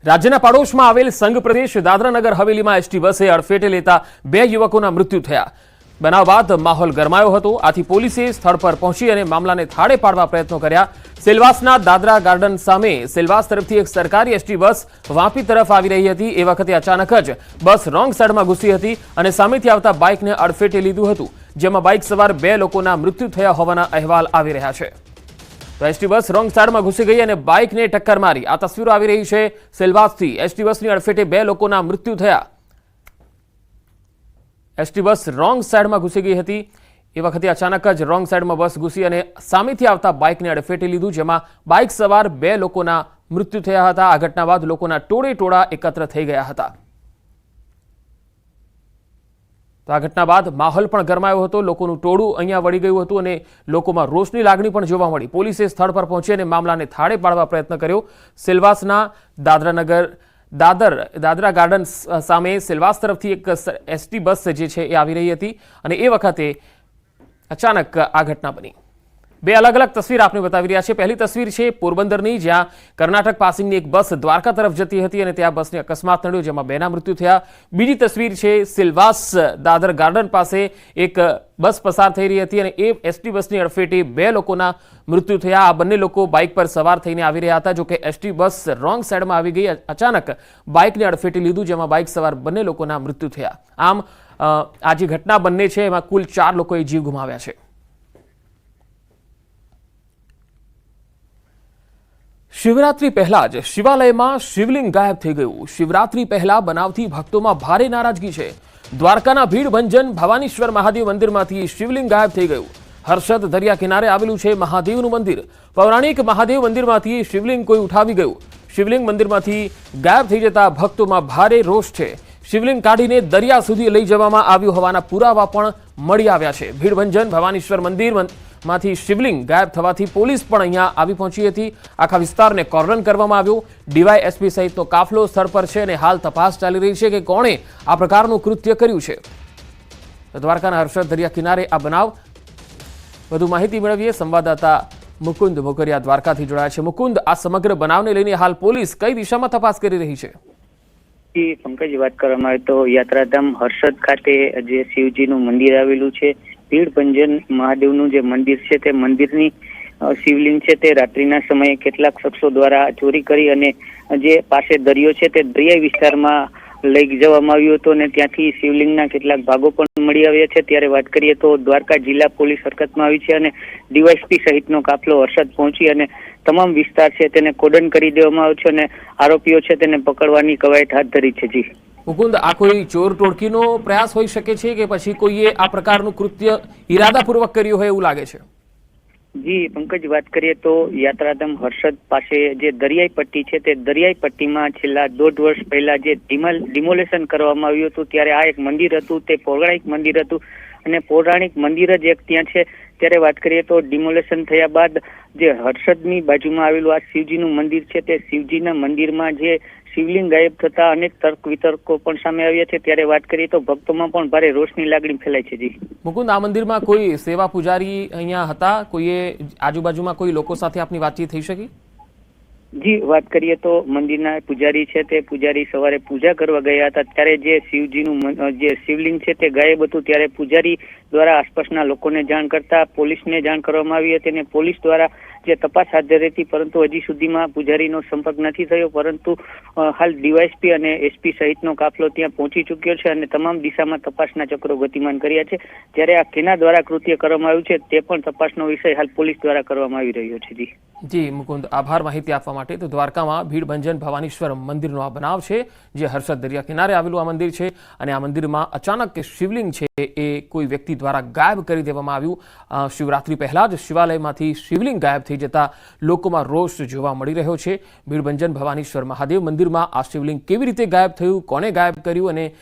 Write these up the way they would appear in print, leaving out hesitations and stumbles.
રાજ્યના પડોશમાં આવેલ સંઘ પ્રદેશ દાદરાનગર હવેલીમાં એસટી બસે અડફેટે લેતા 2 યુવકોના મૃત્યુ થયા। બનાવ બાદ માહોલ ગરમાયો હતો। આથી પોલીસે સ્થળ પર પહોંચી અને મામલાને થાળે પાડવા પ્રયત્નો કર્યા। સેલવાસના દાદરા ગાર્ડન સામે સેલવાસ તરફથી એક સરકારી એસટી બસ વાપી તરફ આવી રહી હતી। એ વખતે અચાનક જ બસ રોંગ સાઈડમાં ઘૂસી હતી અને સામેથી આવતા બાઇકને અડફેટે લીધું હતું, જેમાં બાઇક સવાર 2 લોકોના મૃત્યુ થયા હોવાના અહેવાલ આવી રહ્યા છે। તો એસટી બસ રોંગ સાઈડમાં ઘૂસી ગઈ અને બાઇકને ટક્કર મારી। આ તસવીરો આવી રહી છે સેલવાસથી। એસટી બસની અડફેટે 2 લોકોના મૃત્યુ થયા। એસટી બસ રોંગ સાઈડમાં ઘૂસી ગઈ હતી। એ વખતે અચાનક જ રોંગ સાઈડમાં બસ ઘૂસી અને સામેથી આવતા બાઇકને અડફેટે લીધું, જેમાં બાઇક સવાર 2 લોકોના મૃત્યુ થયા હતા। આ ઘટના બાદ લોકોના ટોળે ટોળા એકત્ર થઈ ગયા હતા। તો આ ઘટના બાદ માહોલ પણ ગરમાયો હતો। લોકોનું ટોળું અહીંયા વળી ગયું હતું અને લોકોમાં રોષની લાગણી પણ જોવા મળી। પોલીસે સ્થળ પર પહોંચી અને મામલાને થાળે પાડવા પ્રયત્ન કર્યો। સેલવાસના દાદરા ગાર્ડન સામે સેલવાસ તરફથી એક એસટી બસ જે છે એ આવી રહી હતી અને એ વખતે અચાનક આ ઘટના બની। 2 અલગ અલગ તસવીર આપને બતાવી રહ્યા છે। પહેલી તસવીર છે પોરબંદરની, જ્યાં કર્ણાટક પાસિંગની એક બસ દ્વારકા તરફ જતી હતી અને ત્યાં બસને અકસ્માત નડ્યો, જેમાં 2ના મૃત્યુ થયા। બીજી તસવીર છે સેલવાસ દાદર ગાર્ડન પાસે એક બસ પસાર થઈ રહી હતી અને એ એસટી બસની અડફેટે 2 લોકોના મૃત્યુ થયા। આ બંને લોકો બાઇક પર સવાર થઈને આવી રહ્યા હતા, જોકે એસટી બસ રોંગ સાઈડમાં આવી ગઈ। અચાનક બાઇકને અડફેટે લીધું, જેમાં બાઇક સવાર બંને લોકોના મૃત્યુ થયા। આમ આ જે ઘટના બંને છે એમાં કુલ 4 લોકોએ જીવ ગુમાવ્યા છે। શિવરાત્રી પહેલા જ શિવાલયમાં શિવલિંગ ગાયબ થઈ ગયું। શિવરાત્રી પહેલા બનાવથી ભક્તોમાં ભારે નારાજગી છે। દ્વારકાના ભીડભંજન ભવાનીશ્વર મહાદેવ મંદિરમાંથી શિવલિંગ ગાયબ થઈ ગયું। હર્ષદ દરિયા કિનારે આવેલું છે મહાદેવનું મંદિર। પૌરાણિક મહાદેવ મંદિરમાંથી શિવલિંગ કોઈ ઉઠાવી ગયું। શિવલિંગ મંદિરમાંથી ગાયબ થઈ જતા ભક્તોમાં ભારે રોષ છે। શિવલિંગ કાઢીને દરિયા સુધી લઈ જવામાં આવ્યું હોવાના પુરાવા પણ મળી આવ્યા છે। ભીડભંજન ભવાનીશ્વર મંદિરમાંથી શિવલિંગ ગાયબ થવાથી પોલીસ પણ અહીંયા આવી પહોંચી હતી। આખા વિસ્તારને કોર્ડન કરવામાં આવ્યો। ડીવાયએસપી સહિતનો કાફલો સ્થળ પર છે અને હાલ તપાસ ચાલી રહી છે કે કોણે આ પ્રકારનું કૃત્ય કર્યું છે। દ્વારકાના હર્ષદ દરિયા કિનારે આ બનાવ, વધુ માહિતી મેળવીએ। સંવાદદાતા મુકુંદ મોકરિયા દ્વારકાથી જોડાયા છે। મુકુંદ, આ સમગ્ર બનાવને લઈને હાલ પોલીસ કઈ દિશામાં તપાસ કરી રહી છે? પંકજ, વાત કરવામાં આવે તો યાત્રાધામ હર્ષદ ખાતે જે શિવજીનું મંદિર આવેલું છે, ભીડભંજન મહાદેવનું જે મંદિર છે, તે મંદિરની શિવલિંગ છે તે રાત્રિના સમયે કેટલાક શખ્સો દ્વારા ચોરી કરી અને જે પાસે દરિયો છે તે દરિયાઈ વિસ્તારમાં લઈ જવામાં આવ્યું હતું અને ત્યાંથી શિવલિંગના કેટલાક ભાગો પણ મળી આવ્યા છે। ત્યારે વાત કરીએ તો દ્વારકા જિલ્લા પોલીસ હરકતમાં આવી છે અને ડીવાયએસપી સહિતનો કાફલો હર્ષદ પહોંચી અને તમામ વિસ્તાર છે તેને કોર્ડન કરી દેવામાં આવ્યો છે અને આરોપીઓ છે તેને પકડવાની કવાયત હાથ ધરી છે। જી મુકુંદ, આ કોઈ ચોર ટોળકીનો પ્રયાસ હોઈ શકે છે કે પછી કોઈએ આ પ્રકારનું કૃત્ય ઇરાદાપૂર્વક કર્યું હોય એવું લાગે છે? જી પંકજ, વાત કરીએ તો યાત્રાધામ હર્ષદ પાસે જે દરિયાઈ પટ્ટી છે તે દરિયાઈ પટ્ટીમાં છેલ્લા 1.5 વર્ષ પહેલા જે ડિમોલેશન કરવામાં આવ્યું હતું, ત્યારે આ એક મંદિર હતું, તે પૌરાણિક મંદિર હતું અને પૌરાણિક મંદિર જ એક ત્યાં છે। ત્યારે વાત કરીએ તો ડિમોલેશન થયા બાદ જે હર્ષદની બાજુમાં આવેલું આ શિવજીનું મંદિર છે, તે શિવજીના મંદિરમાં જે શિવલિંગ ગાયબ થતા અનેક તર્ક વિતર્કો પણ સામે આવ્યા છે। ત્યારે વાત કરીએ તો ભક્તોમાં પણ ભારે રોષની લાગણી ફેલાય છે। જી મુકુંદ, આ મંદિરમાં કોઈ સેવા પૂજારી અહીંયા હતા? કોઈએ આજુબાજુમાં કોઈ લોકો સાથે આપની વાતચીત થઈ શકી? જી, વાત કરીએ તો મંદિરના પૂજારી છે તે પૂજારી સવારે પૂજા કરવા ગયા હતા, ત્યારે જે શિવજીનું જે શિવલિંગ છે તે ગાયબ હતું। ત્યારે પૂજારી દ્વારા આસપાસના લોકોને જાણ કરતા પોલીસને જાણ કરવામાં આવી હતી અને પોલીસ દ્વારા જે તપાસ હાથ ધરી હતી, પરંતુ હજી સુધીમાં પૂજારીનો સંપર્ક નથી થયો। પરંતુ હાલ ડીવાયએસપી અને એસપી સહિતનો કાફલો ત્યાં પહોંચી ચૂક્યો છે અને તમામ દિશામાં તપાસના ચક્રો ગતિમાન કર્યા છે। જ્યારે આ કેના દ્વારા કૃત્ય કરવામાં આવ્યું છે તે પણ તપાસનો વિષય હાલ પોલીસ દ્વારા કરવામાં આવી રહ્યો છે। જી મુકુંદ, આભાર માહિતી આપવા માટે। તો દ્વારકામાં ભીડભંજન ભવાનીશ્વર મંદિરનો આ બનાવ છે, જે હર્ષદ દરિયા કિનારે આવેલું આ મંદિર છે અને આ મંદિરમાં અચાનક શિવલિંગ છે એ કોઈ વ્યક્તિ દ્વારા ગાયબ કરી દેવામાં આવ્યું। શિવરાત્રી પહેલા જ શિવાલયમાંથી શિવલિંગ ગાયબ થઈ જતા લોકોમાં રોષ જોવા મળી રહ્યો છે। ભીડભંજન ભવાનીશ્વર મહાદેવ મંદિરમાં આ શિવલિંગ કેવી રીતે ગાયબ થયું, કોને ગાયબ કર્યું અને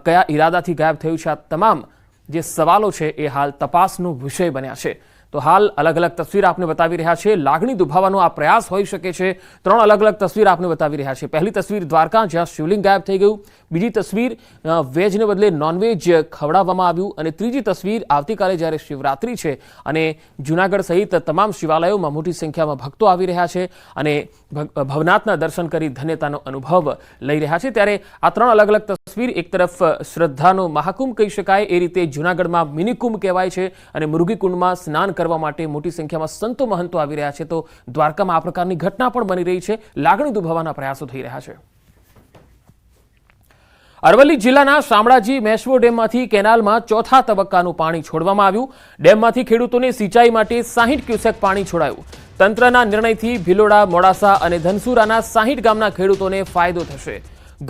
કયા ઈરાદાથી ગાયબ થયું છે, આ તમામ જે સવાલો છે એ હાલ તપાસનો વિષય બન્યા છે। તો તો હાલ અલગ અલગ તસવીર આપને બતાવી રહ્યા છે. લાગણી દુભાવવાનો આ પ્રયાસ હોઈ શકે છે. 3 અલગ અલગ તસવીર આપને બતાવી રહ્યા છે. પહેલી તસવીર દ્વારકા, જ્યાં શિવલિંગ ગાયબ થઈ ગયું. બીજી તસવીર વેજને બદલે નોનવેજ ખવડાવવામાં આવ્યું. અને ત્રીજી તસવીર આવતીકાલે જ્યારે શિવરાત્રી છે અને જૂનાગઢ સહિત તમામ શિવાલયોમાં મોટી સંખ્યામાં ભક્તો આવી રહ્યા છે અને ભવનાથના દર્શન કરી ધન્યતાનો અનુભવ લઈ રહ્યા છે. ત્યારે આ 3 અલગ અલગ તસવીર, એક તરફ શ્રદ્ધાનો મહાકુંભ કહી શકાય, એ રીતે જૂનાગઢમાં મિની કુંભ કહેવાય છે અને મૃગીકુંડમાં સ્નાન કરવા માટે મોટી સંખ્યામાં સંતો મહંતો આવી રહ્યા છે. તો દ્વારકામાં આ પ્રકારની ઘટના પણ બની રહી છે. લાગણી દુભાવવાના પ્રયાસો થઈ રહ્યા છે. અરવલ્લી જિલ્લાના શામળાજી મેશ્વો ડેમમાંથી કેનાલમાં ચોથા તબક્કાનું પાણી છોડવામાં આવ્યું. ડેમમાંથી ખેડૂતોને સિંચાઈ માટે 60 ક્યુસેક પાણી છોડાયું. તંત્રના નિર્ણયથી ભિલોડા, મોડાસા અને ધનસુરાના 60 ગામના ખેડૂતોને ફાયદો થશે.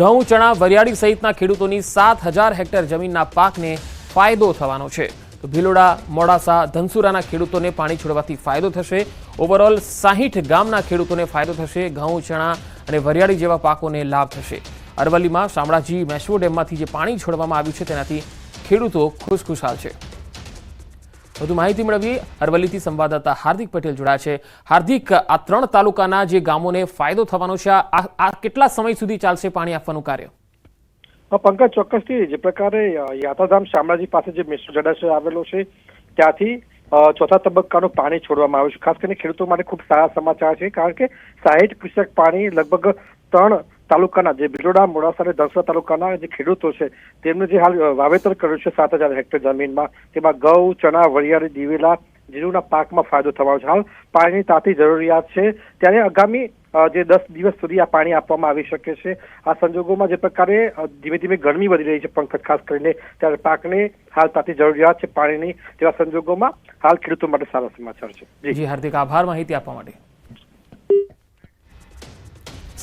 ઘઉં, ચણા, વરિયાળી સહિતના ખેડૂતોની 7000 હેક્ટર જમીનના પાકને ફાયદો થવાનો છે. તો ભિલોડા, મોડાસા, ધનસુરાના ખેડૂતોને પાણી છોડવાથી ફાયદો થશે. ઓવરઓલ 60 ગામના ખેડૂતોને ફાયદો થશે. ઘઉં, ચણા અને વરિયાળી જેવા પાકોને લાભ થશે. અરવલ્લીમાં શામળાજી મેશ્વો ડેમમાંથી જે પાણી છોડવામાં આવ્યું છે તેનાથી ખેડૂતો ખુશખુશાલ છે. વધુ માહિતી મેળવીએ. અરવલ્લીથી સંવાદદાતા હાર્દિક પટેલ જોડાયા છે. હાર્દિક, આ 3 તાલુકાના જે ગામોને ફાયદો થવાનો છે, આ કેટલા સમય સુધી ચાલશે પાણી આપવાનું કાર્ય? પંકજ, ચોક્કસથી જે પ્રકારે યાત્રાધામ શામળાજી પાસે જે મેશ્વો જળાશય આવેલો છે ત્યાંથી ચોથા તબક્કાનું પાણી છોડવામાં આવ્યું છે. ખાસ કરીને ખેડૂતો માટે ખૂબ સારા સમાચાર છે, કારણ કે 60 ક્યુસેક પાણી લગભગ 3 તાલુકાના જે ભિલોડા, મોડાસા અને ધનસુરા તાલુકાના જે ખેડૂતો છે તેમને જે હાલ વાવેતર કર્યું છે 7000 હેક્ટર જમીનમાં, તેમાં ઘઉં, ચણા, વરિયાળી, દિવેલા, જીરુના પાકમાં ફાયદો થવાનો છે. હાલ પાણીની તાતી જરૂરિયાત છે, ત્યારે આગામી જે 10 દિવસ સુધી આ પાણી આપવામાં આવી શકે છે. આ સંજોગોમાં જે પ્રકારે ધીમે ધીમે ગરમી વધી રહી છે પંકજ, ખાસ કરીને ત્યારે પાકને હાલ તાતી જરૂરિયાત છે પાણીની. તેવા સંજોગોમાં હાલ ખેડૂતો માટે સારા સમાચાર છે. જી હાર્દિક, આભાર માહિતી આપવા માટે.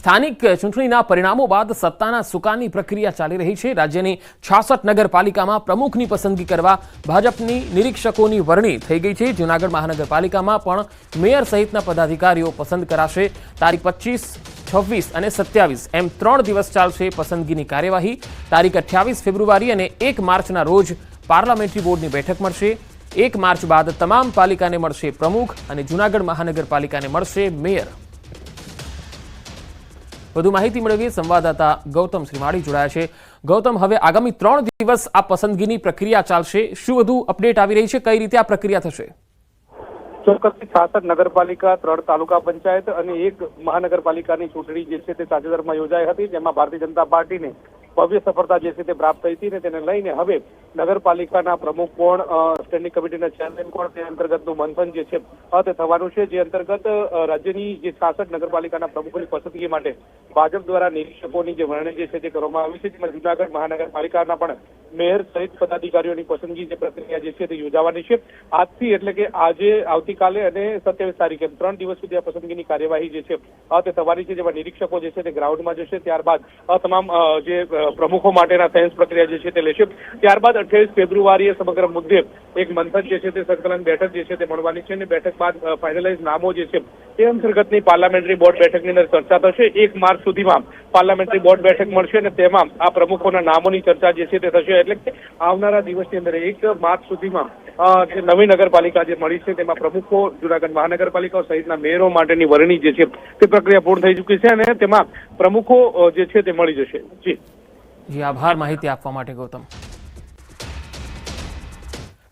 સ્થાનિક ચૂંટણીના પરિણામો બાદ સત્તાના સુકાનની પ્રક્રિયા ચાલી રહી છે. રાજ્યની 66 નગરપાલિકામાં પ્રમુખની પસંદગી કરવા ભાજપની નિરીક્ષકોની વરણી થઈ ગઈ છે. જૂનાગઢ મહાનગરપાલિકામાં પણ મેયર સહિતના પદાધિકારીઓ પસંદ કરાશે. તારીખ 25, 26 અને 27 એમ 3 દિવસ ચાલશે પસંદગીની કાર્યવાહી. તારીખ 28 ફેબ્રુઆરી અને 1 માર્ચના રોજ પાર્લામેન્ટરી બોર્ડની બેઠક મળશે. 1 માર્ચ બાદ તમામ પાલિકાને મળશે પ્રમુખ અને જૂનાગઢ મહાનગરપાલિકાને મળશે મેયર. વધુ માહિતી મેળવીએ. સંવાદદાતા ગૌતમ શ્રીમાળી જોડાયા છે. ગૌતમ, હવે આગામી 3 દિવસ આ પસંદગીની પ્રક્રિયા ચાલશે. શું વધુ અપડેટ આવી રહી છે? કઈ રીતે આ પ્રક્રિયા થશે? ચોક્કસથી 66 નગરપાલિકા, 3 તાલુકા પંચાયત અને 1 મહાનગરપાલિકાની ચૂંટણી જે છે તે તાજેતરમાં યોજાઈ હતી, જેમાં ભારતીય જનતા પાર્ટીને ભવ્ય સફળતા જે છે તે પ્રાપ્ત થઈ હતી. અને તેને લઈને હવે નગરપાલિકાના પ્રમુખ કોણ, સ્ટેન્ડિંગ કમિટીના ચેરમેન કોણ, તે અંતર્ગતનું મંથન જે છે તે થવાનું છે. જે અંતર્ગત રાજ્યની જે 66 નગરપાલિકાના પ્રમુખોની પસંદગી માટે ભાજપ દ્વારા નિરીક્ષકોની જે વરણી જે છે તે કરવામાં આવી છે. જેમાં જૂનાગઢ મહાનગરપાલિકાના પણ મેયર સહિત પદાધિકારીઓની પસંદગી જે પ્રક્રિયા જે છે તે યોજાવાની છે. આજથી એટલે કે આજે, આવતીકાલે અને 27 તારીખે 3 દિવસ સુધી આ પસંદગીની કાર્યવાહી જે છે તે થવાની છે. જેમાં નિરીક્ષકો જે છે તે ગ્રાઉન્ડમાં જશે, ત્યારબાદ તમામ જે પ્રમુખો માટેના સેન્સ પ્રક્રિયા જે છે તે લેશે. ત્યારબાદ 28 ફેબ્રુઆરીએ સમગ્ર મુદ્દે એક મંથન જે છે તે સંકલન બેઠક જે છે તે મળવાની છે. અને બેઠક બાદ ફાઇનલાઇઝ નામો જે છે તે અંતર્ગતની પાર્લામેન્ટરી બોર્ડ બેઠકની અંદર ચર્ચા થશે. 1 માર્ચ સુધીમાં પાર્લામેન્ટરી બોર્ડ બેઠક મળશે અને તેમાં આ પ્રમુખોના નામોની ચર્ચા જે છે તે થશે. એટલે કે આવનારા દિવસની અંદર 1 માર્ચ સુધીમાં જે નવી નગરપાલિકા જે મળી છે તેમાં પ્રમુખો, જૂનાગઢ મહાનગરપાલિકાઓ સહિતના મેયરો માટેની વરણી જે છે તે પ્રક્રિયા પૂર્ણ થઈ ચૂકી છે અને તેમાં પ્રમુખો જે છે તે મળી જશે. જી આભાર માહિતી આપવા માટે ગૌતમ.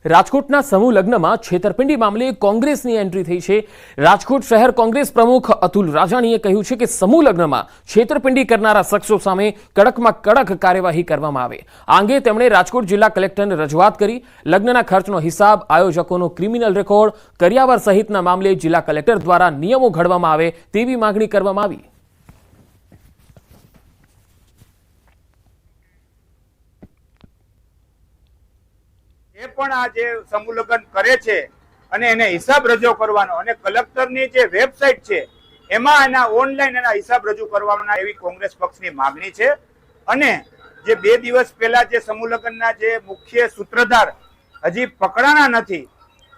રાજકોટના સમૂહ લગ્નમાં છેતરપિંડી મામલે કોંગ્રેસની એન્ટ્રી થઈ છે. રાજકોટ શહેર કોંગ્રેસ પ્રમુખ અતુલ રાજાણીએ કહ્યું છે કે સમૂહ લગ્નમાં છેતરપિંડી કરનારા શખ્સો સામે કડકમાં કડક કાર્યવાહી કરવામાં આવે. આ અંગે તેમણે રાજકોટ જિલ્લા કલેક્ટરને રજૂઆત કરી. લગ્નના ખર્ચનો હિસાબ, આયોજકોનો ક્રિમિનલ રેકોર્ડ, કરિયાવર સહિતના મામલે જિલ્લા કલેક્ટર દ્વારા નિયમો ઘડવામાં આવે તેવી માંગણી કરવામાં આવી. એ પણ આ જે સમૂહ લગ્ન કરે છે અને એને હિસાબ રજૂ કરવાનો અને કલેક્ટરની જે વેબસાઇટ છે એમાં એના ઓનલાઈન એના હિસાબ રજૂ કરવાના એવી કોંગ્રેસ પક્ષની માંગણી છે. અને જે 2 દિવસ પહેલા જે સમૂહ લગ્નના જે મુખ્ય સૂત્રધાર હજી પકડાના નથી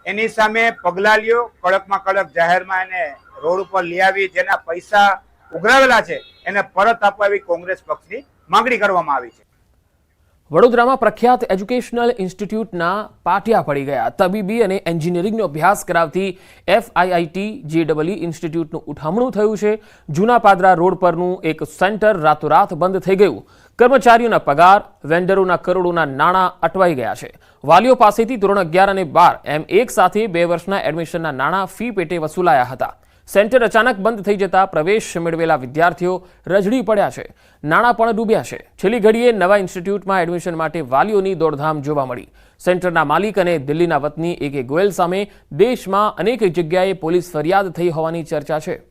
એની સામે પગલાં લ્યો, કડકમાં કડક જાહેરમાં એને રોડ ઉપર લઈ આવી જેના પૈસા ઉઘરાવેલા છે એને પરત આપવા એવી કોંગ્રેસ પક્ષની માંગણી કરવામાં આવી છે. વડોદરામાં પ્રખ્યાત એજ્યુકેશનલ ઇન્સ્ટિટ્યૂટના પાટિયા પડી ગયા. તબીબી અને એન્જિનિયરિંગનો અભ્યાસ કરાવતી FIIT JEE ઇન્સ્ટિટ્યૂટનું ઉઠામણું થયું છે. જૂના પાદરા રોડ પરનું એક સેન્ટર રાતોરાત બંધ થઈ ગયું. કર્મચારીઓના પગાર, વેન્ડરોના કરોડોના નાણાં અટવાઈ ગયા છે. વાલીઓ પાસેથી ધોરણ 11 અને 12 એમ એક સાથે 2 વર્ષના એડમિશનના નાણાં ફી પેટે વસૂલાયા હતા. સેન્ટર અચાનક બંધ થઈ જતા પ્રવેશ મેળવેલા વિદ્યાર્થીઓ રજડી પડ્યા છે. નાણાં પણ ડૂબ્યા છે. છેલ્લી ઘડીએ નવા ઇન્સ્ટિટ્યૂટમાં એડમિશન માટે વાલીઓની દોડધામ જોવા મળી. સેન્ટરના માલિક અને દિલ્હીના વતની AK ગોયલ સામે દેશમાં અનેક જગ્યાએ પોલીસ ફરિયાદ થઈ હોવાની ચર્ચા છે.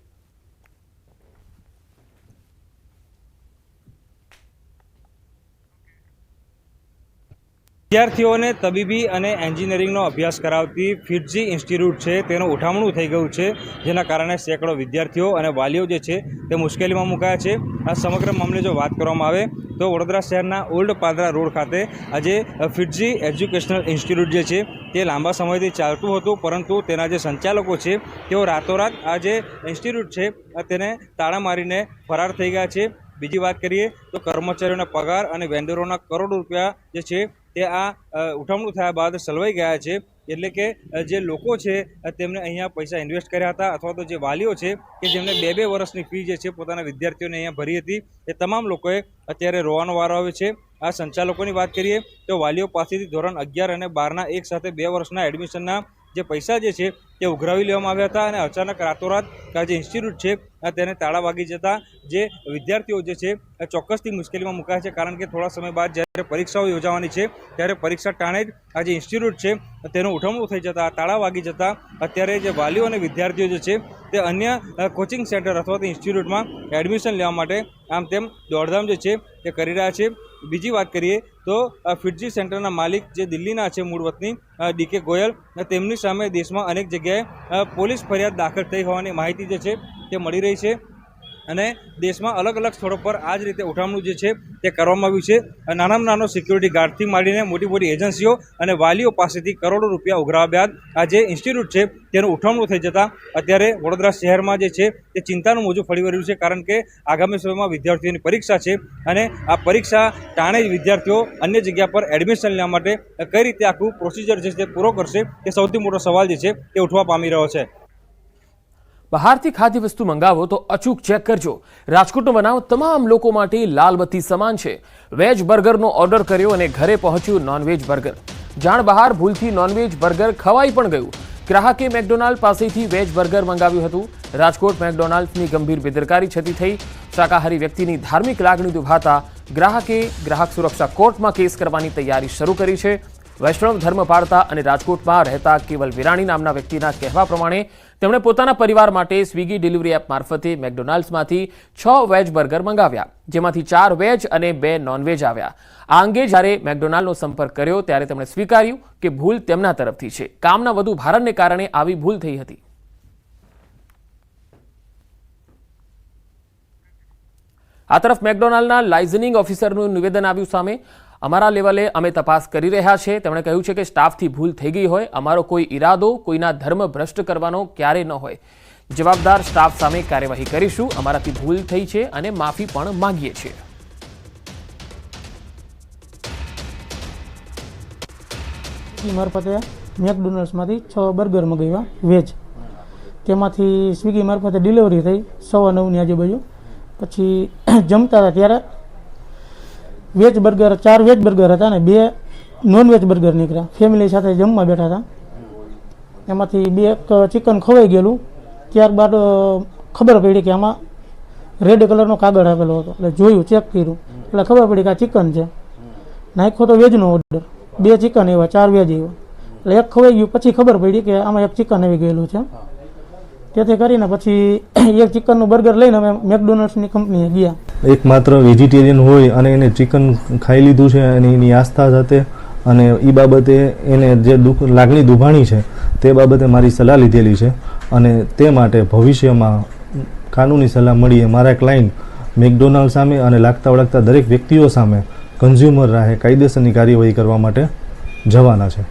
વિદ્યાર્થીઓને તબીબી અને એન્જિનિયરિંગનો અભ્યાસ કરાવતી ફિટજી ઇન્સ્ટિટ્યૂટ છે તેનું ઉઠામણું થઈ ગયું છે, જેના કારણે સેંકડો વિદ્યાર્થીઓ અને વાલીઓ જે છે તે મુશ્કેલીમાં મુકાયા છે. આ સમગ્ર મામલે જો વાત કરવામાં આવે તો વડોદરા શહેરના ઓલ્ડ પાદરા રોડ ખાતે આજે ફિટજી એજ્યુકેશનલ ઇન્સ્ટિટ્યૂટ જે છે તે લાંબા સમયથી ચાલતું હતું, પરંતુ તેના જે સંચાલકો છે તેઓ રાતોરાત આ જે ઇન્સ્ટિટ્યૂટ છે તેને તાળા મારીને ફરાર થઈ ગયા છે. બીજી વાત કરીએ તો કર્મચારીઓના પગાર અને વેન્ડરોના કરોડો રૂપિયા જે છે તે આ ઉઠામણું થયા બાદ સલવાઈ ગયા છે. એટલે કે જે લોકો છે તેમને અહીંયા પૈસા ઇન્વેસ્ટ કર્યા હતા, અથવા તો જે વાલીઓ છે કે જેમને 2-2 વર્ષની ફી જે છે પોતાના વિદ્યાર્થીઓને અહીંયા ભરી હતી, એ તમામ લોકોએ અત્યારે રોવાનો વારો આવ્યો છે. આ સંચાલકોની વાત કરીએ તો વાલીઓ પાસેથી ધોરણ 11 અને 12ના એક સાથે 2 વર્ષના એડમિશનના જે પૈસા જે છે તે ઉઘરાવી લેવામાં આવ્યા હતા, અને અચાનક રાતોરાત આ જે ઇન્સ્ટિટ્યૂટ છે તેને તાળા વાગી જતા જે વિદ્યાર્થીઓ જે છે ચોક્કસથી મુશ્કેલીમાં મુકાય છે. કારણ કે થોડા સમય બાદ જ્યારે પરીક્ષાઓ યોજાવાની છે ત્યારે પરીક્ષા ટાણે જ આ જે ઇન્સ્ટિટ્યૂટ છે તેનું ઉઠામણું થઈ જતા, તાળા વાગી જતા અત્યારે જે વાલીઓ અને વિદ્યાર્થીઓ જે છે તે અન્ય કોચિંગ સેન્ટર અથવા તો ઇન્સ્ટિટ્યૂટમાં એડમિશન લેવા માટે આમ તેમ દોડધામ જે છે તે કરી રહ્યા છે. બીજી વાત કરીએ તો ફિટજી સેન્ટરના માલિક જે દિલ્હીના છે મૂળ વતની DK ગોયલ, તેમની સામે દેશમાં અનેક જગ્યાએ પોલીસ ફરિયાદ દાખલ થઈ હોવાની માહિતી જે છે તે મળી રહી છે, અને દેશમાં અલગ અલગ સ્થળો પર આ જ રીતે ઉઠામણું જે છે તે કરવામાં આવ્યું છે. નાનામાં નાનો સિક્યુરિટી ગાર્ડથી માંડીને મોટી મોટી એજન્સીઓ અને વાલીઓ પાસેથી કરોડો રૂપિયા ઉઘરાવ્યા બાદ આ જે ઇન્સ્ટિટ્યૂટ છે તેનું ઉઠામણું થઈ જતાં અત્યારે વડોદરા શહેરમાં જે છે તે ચિંતાનું મોજું ફરી વળ્યું છે. કારણ કે આગામી સમયમાં વિદ્યાર્થીઓની પરીક્ષા છે, અને આ પરીક્ષા ટાણે જ વિદ્યાર્થીઓ અન્ય જગ્યા પર એડમિશન લેવા માટે કઈ રીતે આખું પ્રોસિજર છે તે પૂરો કરશે, તે સૌથી મોટો સવાલ જે છે તે ઉઠવા પામી રહ્યો છે. બહારથી ખાદ્ય વસ્તુ મંગાવો તો અચૂક ચેક કરજો. રાજકોટનો બનાવ તમામ લોકો માટે લાલબત્તી સમાન છે. વેજ બર્ગરનો ઓર્ડર કર્યો અને ઘરે પહોંચ્યું નોનવેજ બર્ગર. જાણ બહાર ભૂલથી નોનવેજ બર્ગર ખવાઈ પણ ગયું. ગ્રાહકે મેકડોનાલ્ડ પાસેથી વેજ બર્ગર મંગાવ્યું હતું. રાજકોટ મેકડોનાલ્ડની ગંભીર બેદરકારી છતી થઈ. શાકાહારી વ્યક્તિની ધાર્મિક લાગણી દુભાતા ગ્રાહકે ગ્રાહક સુરક્ષા કોર્ટમાં કેસ કરવાની તૈયારી શરૂ કરી છે. વૈષ્ણવ ધર્મ પાળતા અને રાજકોટમાં રહેતા કેવલ વિરાણી નામના વ્યક્તિના કહેવા પ્રમાણે તેમણે પોતાના પરિવાર માટે સ્વિગી ડિલિવરી એપ મારફતે મેકડોનાલ્ડ્સમાંથી 6 વેજ બર્ગર મંગાવ્યા, જેમાંથી 4 વેજ અને 2 નોનવેજ આવ્યા. આ અંગે જ્યારે મેકડોનાલ્ડનો સંપર્ક કર્યો ત્યારે તેમણે સ્વીકાર્યું કે ભૂલ તેમના તરફથી છે. કામના વધુ ભારણને કારણે આવી ભૂલ થઈ હતી. આ તરફ મેકડોનાલ્ડના લાઇઝનિંગ ઓફિસરનું નિવેદન આવ્યું સામે. અમારા લેવલે અમે તપાસ કરી રહ્યા છે. તેમણે કહ્યું છે કે સ્ટાફથી ભૂલ થઈ ગઈ હોય. અમારો કોઈ ઈરાદો કોઈના ધર્મ ભ્રષ્ટ કરવાનો ક્યારેય ન હોય. જવાબદાર સ્ટાફ સામે કાર્યવાહી કરીશું. અમારાથી ભૂલ થઈ છે અને માફી પણ માંગીએ છીએ. મારફતે મેકડોનલ્ડ્સમાંથી 6 બર્ગર મંગાવ્યા વેજ, તેમાંથી સ્વિગી મારફતે ડિલિવરી થઈ 9:15ની આજુબાજુ. પછી જમતા હતા ત્યારે વેજ બર્ગર 4 વેજ બર્ગર હતા અને 2 નોનવેજ બર્ગર નીકળ્યા. ફેમિલી સાથે જમવા બેઠા હતા, એમાંથી 2 ચિકન ખવાઈ ગયેલું. ત્યારબાદ ખબર પડી કે આમાં રેડ કલરનો કાગળ આપેલો હતો, એટલે જોયું, ચેક કર્યું, એટલે ખબર પડી કે આ ચિકન છે. નાખ્યો તો વેજનો ઓર્ડર, 2 ચિકન આવ્યા, 4 વેજ આવ્યા, એટલે એક ખવાઈ ગયું. પછી ખબર પડી કે આમાં 1 ચિકન આવી ગયેલું છે. તેથી કરીને પછી 1 ચિકનનું બર્ગર લઈને અમે મેકડોનલ્ડ્સની કંપનીએ ગયા. એકમાત્ર વેજીટેરિયન હોય અને એને ચિકન ખાઈ લીધું છે અને એની આસ્થા સાથે અને એ બાબતે એને જે લાગણી દુભાણી છે તે બાબતે મારી સલાહ લીધેલી છે, અને તે માટે ભવિષ્યમાં કાનૂની સલાહ મળીએ મારા ક્લાયન્ટ મેકડોનાલ્ડ સામે અને લાગતા વળગતા દરેક વ્યક્તિઓ સામે કન્ઝ્યુમર રાહે કાયદેસરની કાર્યવાહી કરવા માટે જવાના છે.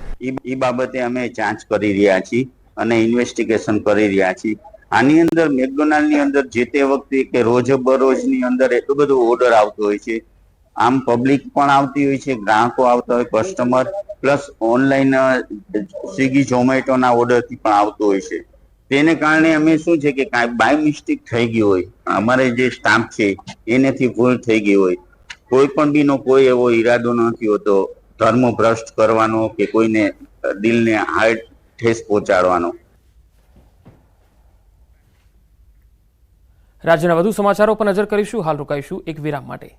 એ બાબતે અમે જાંચ કરી રહ્યા છીએ અને ઇન્વેસ્ટિગેશન કરી રહ્યા છીએ. આની અંદર મેકડોનાલ્ડની અંદર જે તે વખતે કે રોજ બરોજની અંદર એટલું બધું ઓર્ડર આવતો હોય છે આમ પબ્લિક પણ આવતી હોય છે, ગ્રાહકો આવતા હોય, કસ્ટમર પ્લસ ઓનલાઈન સ્વિગી ઝોમેટોના ઓર્ડરથી પણ આવતો હોય છે. તેને કારણે અમે શું છે કે કાંઈ બાય મિસ્ટેક થઈ ગયું હોય, અમારે જે સ્ટાફ છે એનેથી ભૂલ થઈ ગઈ હોય, કોઈ પણ બીનો કોઈ એવો ઈરાદો નથી હોતો ધર્મ ભ્રષ્ટ કરવાનો કે કોઈને દિલને હાર્ટ ઠેસ પહોંચાડવાનો. રાજ્યના વધુ સમાચારો પર નજર કરીશું. હાલ રોકાઈશું એક વિરામ માટે.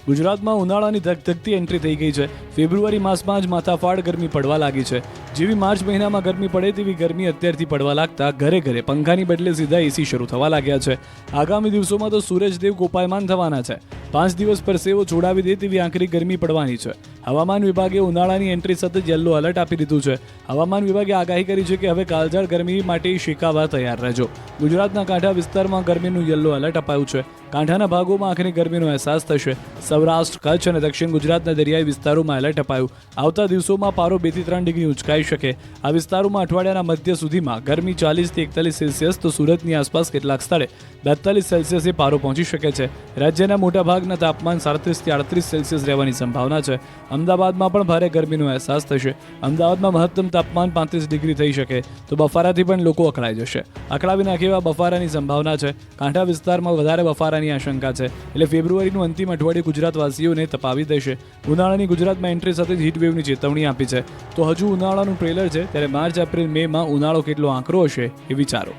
ગુજરાતમાં ઉનાળાની ધગધગતી એન્ટ્રી થઈ ગઈ છે. ફેબ્રુઆરી માસમાં જ માથાફાડ ગરમી પડવા લાગી છે. જેવી માર્ચ મહિનામાં ગરમી પડે તેવી ગરમી અત્યારથી પડવા લાગતા ઘરે ઘરે પંખાની બદલે સીધા એસી શરૂ થવા લાગ્યા છે. આગામી દિવસોમાં તો સૂરજદેવ કોપાયમાન થવાના છે. 5 દિવસ પરસેવો છોડાવી દે તેવી આકરી ગરમી પડવાની છે. હવામાન વિભાગે ઉનાળાની એન્ટ્રી સતત યલો એલર્ટ આપી દીધું છે. હવામાન વિભાગે આગાહી કરી છે કે હવે કાળઝાળ ગરમી માટે શેકાવા તૈયાર રહેજો. ગુજરાતના કાંઠા વિસ્તારમાં ગરમીનું યલો એલર્ટ અપાયું છે. કાંઠાના ભાગોમાં આખરી ગરમીનો અહેસાસ થશે. સૌરાષ્ટ્ર, કચ્છ અને દક્ષિણ ગુજરાતના દરિયાઈ વિસ્તારોમાં એલર્ટ અપાયું. આવતા દિવસોમાં પારો 2 થી 3 ડિગ્રી ઊંચકાઈ શકે. આ વિસ્તારોમાં અઠવાડિયાના મધ્ય સુધીમાં ગરમી 40 થી 41 સેલ્સિયસ તો સુરતની આસપાસ કેટલાક સ્થળે 42 સેલ્સિયસે પારો પહોંચી શકે છે. રાજ્યના મોટાભાગના તાપમાન 37 થી 38 સેલ્સિયસ રહેવાની સંભાવના છે. અમદાવાદમાં પણ ભારે ગરમીનો અહેસાસ થશે. અમદાવાદમાં મહત્તમ તાપમાન 35 ડિગ્રી થઈ શકે તો બફારાથી પણ લોકો અકળાઈ જશે. અકળાવી નાખે એવા બફારાની સંભાવના છે. કાંઠા વિસ્તારમાં વધારે બફારાની આશંકા છે. એટલે ફેબ્રુઆરીનું અંતિમ અઠવાડિયું ગુજરાતવાસીઓને તપાવી દેશે. ઉનાળાની ગુજરાતમાં એન્ટ્રી સાથે હીટવેવની ચેતવણી આપી છે. તો હજુ ઉનાળાનું ટ્રેલર છે, ત્યારે માર્ચ, એપ્રિલ, મેમાં ઉનાળો કેટલો આંકરો હશે એ વિચારો.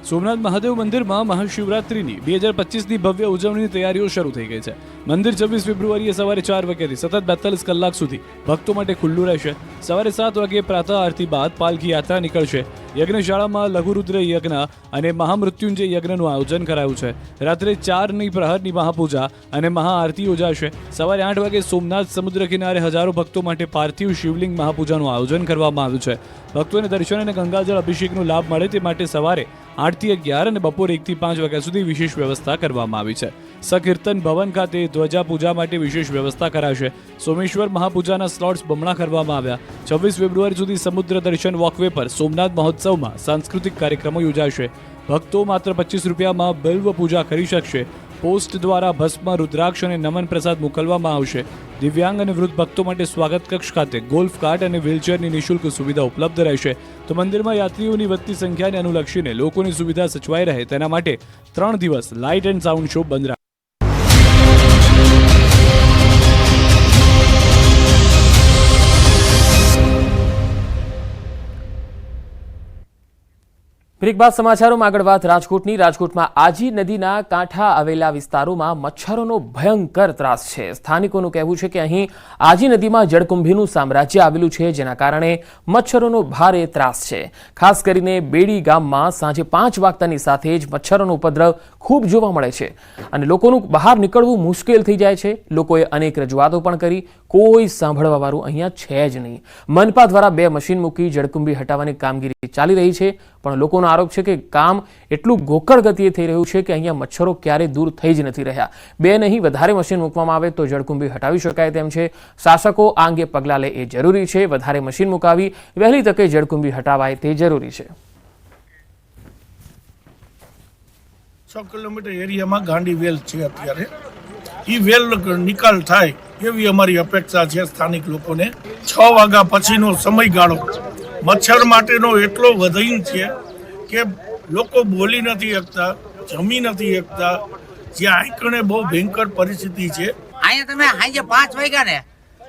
સોમનાથ મહાદેવ મંદિરમાં મહાશિવરાત્રિની 2025ની ભવ્ય ઉજવણીની તૈયારીઓ શરૂ થઈ ગઈ છે. મંદિર 26 ફેબ્રુઆરીએ સવારે 4 વાગ્યાથી સતત 42 કલાક સુધી ભક્તો માટે ખુલ્લું રહેશે. સવારે 7 વાગ્યે પ્રાતઃ આરતી બાદ પાલખી યાત્રા નીકળશે. યજ્ઞશાળામાં લઘુરુદ્ર યજ્ઞ અને મહામૃત્યુંજય યજ્ઞનું આયોજન કરાયું છે. રાત્રે 4ની પ્રહરની મહાપૂજા અને મહાઆરતી યોજાશે. સવારે 8 વાગે સોમનાથ સમુદ્ર કિનારે હજારો ભક્તો માટે પાર્થિવ શિવલિંગ મહાપૂજાનું આયોજન કરવામાં આવ્યું છે. ભક્તોને દર્શન અને ગંગાજળ અભિષેકનો લાભ મળે તે માટે સવારે 8 થી 11 અને બપોરે 1 થી 5 વાગ્યા સુધી વિશેષ વ્યવસ્થા કરવામાં આવી છે. સકીર્તન ભવન ખાતે ધ્વજા પૂજા માટે વિશેષ વ્યવસ્થા કરાશે. સોમેશ્વર મહાપૂજાના સ્લોટ્સ બમણા કરવામાં આવ્યા. 26 ફેબ્રુઆરી સુધી સમુદ્ર દર્શન વોકવે પર સોમનાથ મહોત્સવમાં સાંસ્કૃતિક કાર્યક્રમો યોજાશે. ભક્તો માત્ર 25 રૂપિયામાં બિલ્વ પૂજા કરી શકશે. પોસ્ટ દ્વારા ભસ્મ, રુદ્રાક્ષ અને નમન પ્રસાદ મોકલવામાં આવશે. દિવ્યાંગ અને વૃદ્ધ ભક્તો માટે સ્વાગત કક્ષ ખાતે ગોલ્ફ કાર્ટ અને વ્હીલચેરની નિઃશુલ્ક સુવિધા ઉપલબ્ધ રહેશે. તો મંદિરમાં યાત્રીઓની વધતી સંખ્યાને અનુલક્ષીને લોકોની સુવિધા સચવાઈ રહે તેના માટે 3 દિવસ લાઇટ એન્ડ સાઉન્ડ શો બંધ બ્રેક બાદ સમાચારોમાં આગળ વાત રાજકોટની. રાજકોટમાં આજી નદીના કાંઠા આવેલા વિસ્તારોમાં મચ્છરોનો ભયંકર ત્રાસ છે. સ્થાનિકોનું કહેવું છે કે અહીં આજી નદીમાં જળકુંભીનું સામ્રાજ્ય આવેલું છે, જેના કારણે મચ્છરોનો ભારે ત્રાસ છે. ખાસ કરીને બેડી ગામમાં સાંજે 5 વાગતાની સાથે જ મચ્છરોનો ઉપદ્રવ ખૂબ જોવા મળે છે અને લોકોનું બહાર નીકળવું મુશ્કેલ થઈ જાય છે. લોકોએ અનેક રજૂઆતો પણ કરી, કોઈ સાંભળવાવાળું અહીંયા છે જ નહીં. મનપા દ્વારા 2 મશીન મૂકી જળકુંભી હટાવવાની કામગીરી ચાલી રહી છે, પણ લોકોનો આરોપ છે કે કામ એટલું ગોકળ ગતિએ થઈ રહ્યું છે કે અહીંયા મચ્છરો ક્યારેય દૂર થઈ જ નથી રહ્યા. 2 નહીં વધારે મશીન મૂકવામાં આવે તો જળકુંભી હટાવી શકાય તેમ છે. શાસકો આ અંગે પગલાં લે એ જરૂરી છે. વધારે મશીન મુકાવી વહેલી તકે જળકુંભી હટાવાય તે જરૂરી છે. 6 કિલોમીટર એરિયામાં ગાંડી વેલ છે. અત્યારે એ વેલ નિકાલ થાય એવી અમારી અપેક્ષા છે સ્થાનિક લોકોને. 6 વાગ્યા પછીનો સમયગાળો મચ્છર માટેનો એટલો વધીન છે કે લોકો બોલી નથી શકતા, જમી નથી શકતા. જ્યાં આંકણે બહુ ભયંકર પરિસ્થિતિ છે. અહીંયા તમે સાંજે 5 વાગ્યા ને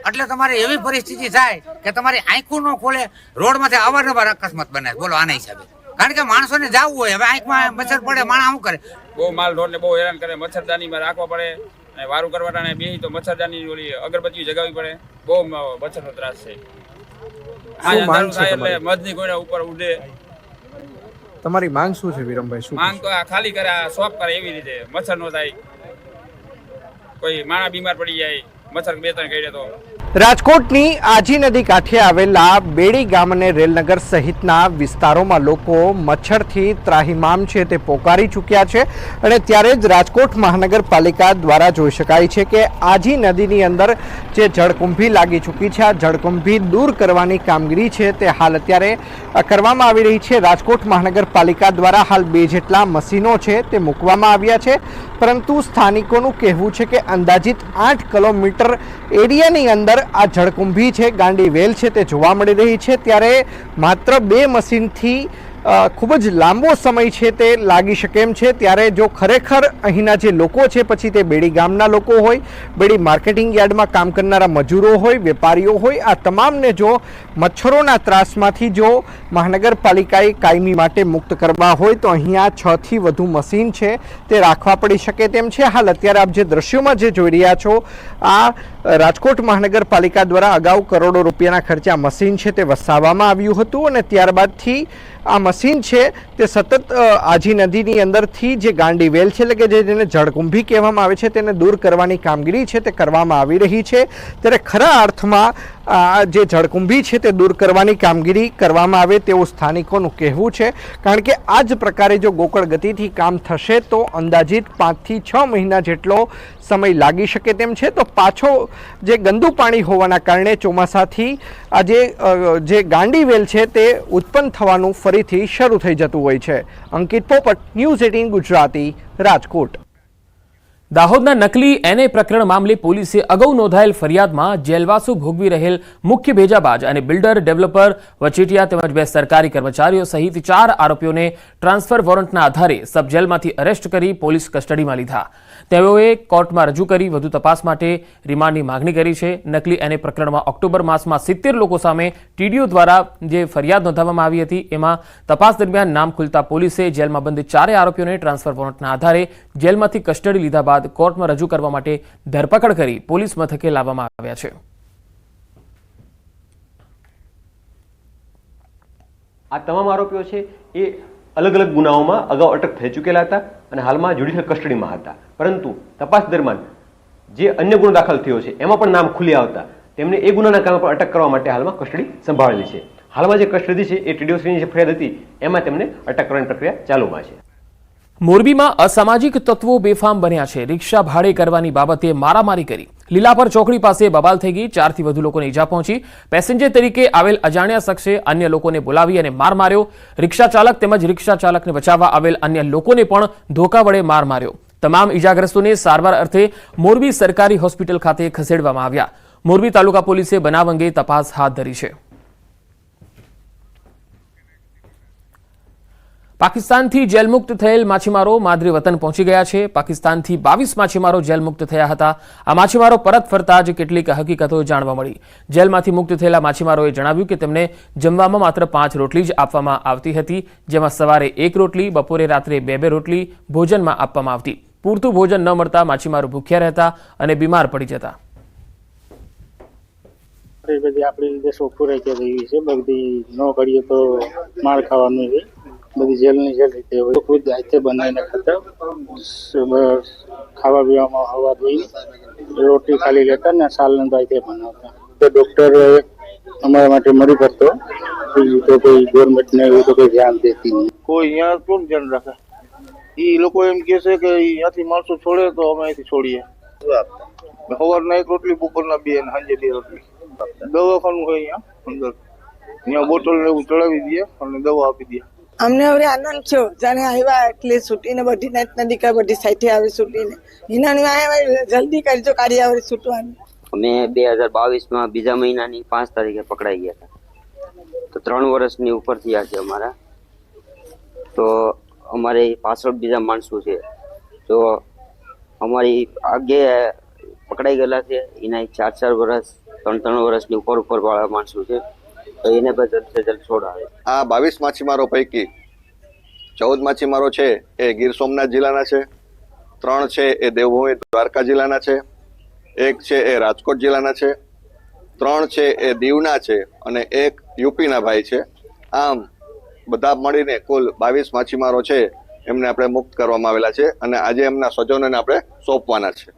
એટલે તમારે એવી પરિસ્થિતિ થાય કે તમારી આંખું ન ખોલે. રોડમાંથી અવારનવાર અકસ્માત બને. બોલો આના હિસાબે, કારણ કે માણસોને જવું હોય, હવે આંખમાં મચ્છર પડે, માણસ શું કરે? બહુ માલ ઢોરને બહુ હેરાન કરે. મચ્છરદાનીમાં રાખવા પડે અને વારું કરવાટાને બેહી તો મચ્છરદાની ઓલી અગરબત્તી જગાવવી પડે. બહુ મચ્છરનો ત્રાસ છે. એટલે મધની કોઈના ઉપર ઉડે. તમારી માંગ શું છે વિરમભાઈ? શું માંગ તો ખાલી કરે, શોપ કરે એવી રીતે મચ્છર નો થાય. કોઈ માણસ બીમાર પડી જાય મચ્છર 2-3 કરડે તો રાજકોટની આજી નદી કાંઠે આવેલા બેડી ગામ અને રેલનગર સહિતના વિસ્તારોમાં લોકો મચ્છરથી ત્રાહિમામ છે તે પોકારી ચૂક્યા છે અને ત્યારે જ રાજકોટ મહાનગરપાલિકા દ્વારા જોઈ શકાય છે કે આજી નદીની અંદર જે જળકુંભી લાગી ચૂકી છે આ જળકુંભી દૂર કરવાની કામગીરી છે તે હાલ અત્યારે કરવામાં આવી રહી છે. રાજકોટ મહાનગરપાલિકા દ્વારા હાલ 2 જેટલા મશીનો છે તે મૂકવામાં આવ્યા છે, પરંતુ સ્થાનિકોનું કહેવું છે કે અંદાજિત 8 કિલોમીટર એરિયાની અંદર આ જળકુંભી છે, ગાંડી વેલ છે તે જોવા મળી રહી છે. ત્યારે માત્ર 2 મશીનથી ખૂબ જ લાંબો સમય છે તે લાગી શકે એમ છે. ત્યારે જો ખરેખર અહીંના જે લોકો છે, પછી તે બેડી ગામના લોકો હોય, બેડી માર્કેટિંગ યાર્ડમાં કામ કરનારા મજૂરો હોય, વેપારીઓ હોય, આ તમામને જો મચ્છરોના ત્રાસમાંથી જો મહાનગરપાલિકાએ કાયમી માટે મુક્ત કરવા હોય તો અહીંયા 6 થી વધુ મશીન છે તે રાખવા પડી શકે તેમ છે. હાલ અત્યારે આપ જે દ્રશ્યોમાં જે જોઈ રહ્યા છો આ રાજકોટ મહાનગરપાલિકા દ્વારા અગાઉ કરોડો રૂપિયાના ખર્ચે આ મશીન છે તે વસાવવામાં આવ્યું હતું અને ત્યારબાદથી આ મશીન છે તે સતત આજી નદીની અંદરથી જે ગાંડી વેલ છે એટલે કે જેને જળકુંભી કહેવામાં આવે છે તેને દૂર કરવાની કામગીરી છે તે કરવામાં આવી રહી છે. ત્યારે ખરા અર્થમાં જે જળકુંભી છે તે દૂર કરવાની કામગીરી કરવામાં આવે તેવું સ્થાનિકોનું કહેવું છે, કારણ કે આ જ પ્રકારે જો ગોકળ ગતિથી કામ થશે તો અંદાજિત 5 થી 6 મહિના જેટલો સમય લાગી શકે તેમ છે. તો પાછો જે ગંદુ પાણી હોવાના કારણે ચોમાસાથી આ જે ગાંડી વેલ છે તે ઉત્પન્ન થવાનું ફરીથી શરૂ થઈ જતું હોય છે. અંકિત પોપટ, ન્યૂઝ 18 ગુજરાતી, રાજકોટ. દાહોદના નકલી એનએ પ્રકરણ મામલે પોલીસે અગાઉ નોંધાયેલ ફરિયાદમાં જેલવાસો ભોગવી રહેલ મુખ્ય ભેજાબાજ અને બિલ્ડર ડેવલપર વચેટિયા તેમજ 2 સરકારી કર્મચારીઓ સહિત 4 આરોપીઓને ટ્રાન્સફર વોરંટના આધારે સબ જેલમાંથી અરેસ્ટ કરી પોલીસ કસ્ટડીમાં લીધા. તેઓએ કોર્ટમાં રજૂ કરી વધુ તપાસ માટે રિમાન્ડની માગણી કરી છે. નકલી એનએ પ્રકરણમાં ઓક્ટોબર માસમાં 70 લોકો સામે ટીડીઓ દ્વારા જે ફરિયાદ નોંધાવવામાં આવી હતી એમાં તપાસ દરમિયાન નામ ખુલતા પોલીસે જેલમાં બંધ 4 આરોપીઓને ટ્રાન્સફર વોરંટના આધારે જેલમાંથી કસ્ટડી લીધા બાદ કોર્ટમાં રજૂ કરવા માટે ધરપકડ કરી પોલીસ મથકે લાવવામાં આવ્યા છે. આ તમામ આરોપીઓ છે એ અલગ અલગ ગુનાઓમાં અગાઉ અટક થઈ ચૂકેલા હતા અને હાલમાં જ્યુડિશિયલ કસ્ટડીમાં હતા, પરંતુ તપાસ દરમિયાન જે અન્ય ગુનો દાખલ થયો છે એમાં પણ નામ ખુલી આવતા તેમને એ ગુનાના કારણે પણ અટક કરવા માટે હાલમાં કસ્ટડી સંભાળેલી છે. હાલમાં જે કસ્ટડી છે એ ટીડીઓની જે ફરિયાદ હતી એમાં તેમને અટક કરવાની પ્રક્રિયા ચાલુમાં છે. મોરબીમાં અસામાજિક તત્વો બેફામ બન્યા છે. રિક્ષા ભાડે કરવાની બાબતે મારામારી કરી લીલાપર ચોકડી પાસે બબાલ થઈ ગઈ. 4 થી વધુ લોકોને ઈજા પહોંચી. પેસેન્જર તરીકે આવેલ અજાણ્યા શખ્સે અન્ય લોકોને બોલાવી અને માર માર્યો. રિક્ષા ચાલક તેમજ રિક્ષા ચાલકને બચાવવા આવેલ અન્ય લોકોને પણ ધોકા વડે માર માર્યો. તમામ ઈજાગ્રસ્તોને સારવાર અર્થે મોરબી સરકારી હોસ્પિટલ ખાતે ખસેડવામાં આવ્યા. મોરબી તાલુકા પોલીસે બનાવ અંગે તપાસ હાથ ધરી છે. પાકિસ્તાનથી જેલમુક્ત થયેલ માછીમારો માદરે વતન પહોંચી ગયા છે. પાકિસ્તાનથી 22 માછીમારો જેલમુક્ત થયા હતા. આ માછીમારો પરત ફરતા જ કેટલીક હકીકતો જાણવા મળી. જેલમાંથી મુક્ત થયેલા માછીમારોએ જણાવ્યું કે તેમને જમવામાં માત્ર 5 રોટલી જ આપવામાં આવતી હતી, જેમાં સવારે 1 રોટલી, બપોરે રાત્રે 2 રોટલી ભોજનમાં આપવામાં આવતી. પૂરતું ભોજન ન મળતા માછીમારો ભૂખ્યા રહેતા અને બીમાર પડી જતા. બધી આપણી રીતે સોફુરાઈ કે રહી છે, બધી ન કરીએ તો માર ખાવાનું છે. બધી જેલની જેલ રીતે હોય, ખુદ હાથે બનાવીને ખાતા, ખાવા પીવામાં હવા દઈ રોટી ખાલી લેતા ને સાલને હાથે બનાવતા. તો ડોક્ટર અમારા માટે મળી પડતો, બીજું તો કોઈ ગવર્મેન્ટ ને એવું તો કોઈ ધ્યાન દેતી નહીં. કોઈ અહીંયા કોણ ધ્યાન રાખે? એ લોકો એમ કે છે કે અહીંયાથી માણસો છોડે તો અમે અહીંથી છોડીએ. સવારના 1 રોટલી, બપોરના 2 અને સાંજે 2 રોટલી. દવાખાનું હોય અહીંયા અંદર, અહીંયા બોટલ ને એવું ચડાવી દે અને દવા આપી દે. અમને હવે આનંદ થયો, જાણે આવ્યા એટલે છૂટીને બધી નાતના દીકરા બધી સાઈઠે આવે છૂટીને. એનાની આવ્યા જલ્દી કરજો કાર્ય આવે છૂટવાનું. અમે 2022માં બીજા મહિનાની 5 તારીખે પકડાઈ ગયા હતા, તો 3 વર્ષની ઉપર થયા છે અમારા. તો અમારે પાછળ બીજા માણસો છે, તો અમારી આગે પકડાઈ ગયેલા છે એના 4 વર્ષ 3 વર્ષની ઉપર વાળા માણસો છે, તો એને જલ્દ સે જલ્દ છોડાવે. આ 22 માછીમારો પૈકી 14 માછીમારો છે એ ગીર સોમનાથ જિલ્લાના છે, 3 છે એ દેવભૂમિ દ્વારકા જિલ્લાના છે, 1 છે એ રાજકોટ જિલ્લાના છે, 3 છે એ દીવના છે અને 1 યુપીના ભાઈ છે. આમ બધા મળીને કુલ 22 માછીમારો છે એમને આપણે મુક્ત કરવામાં આવેલા છે અને આજે એમના સ્વજનોને આપણે સોંપવાના છે.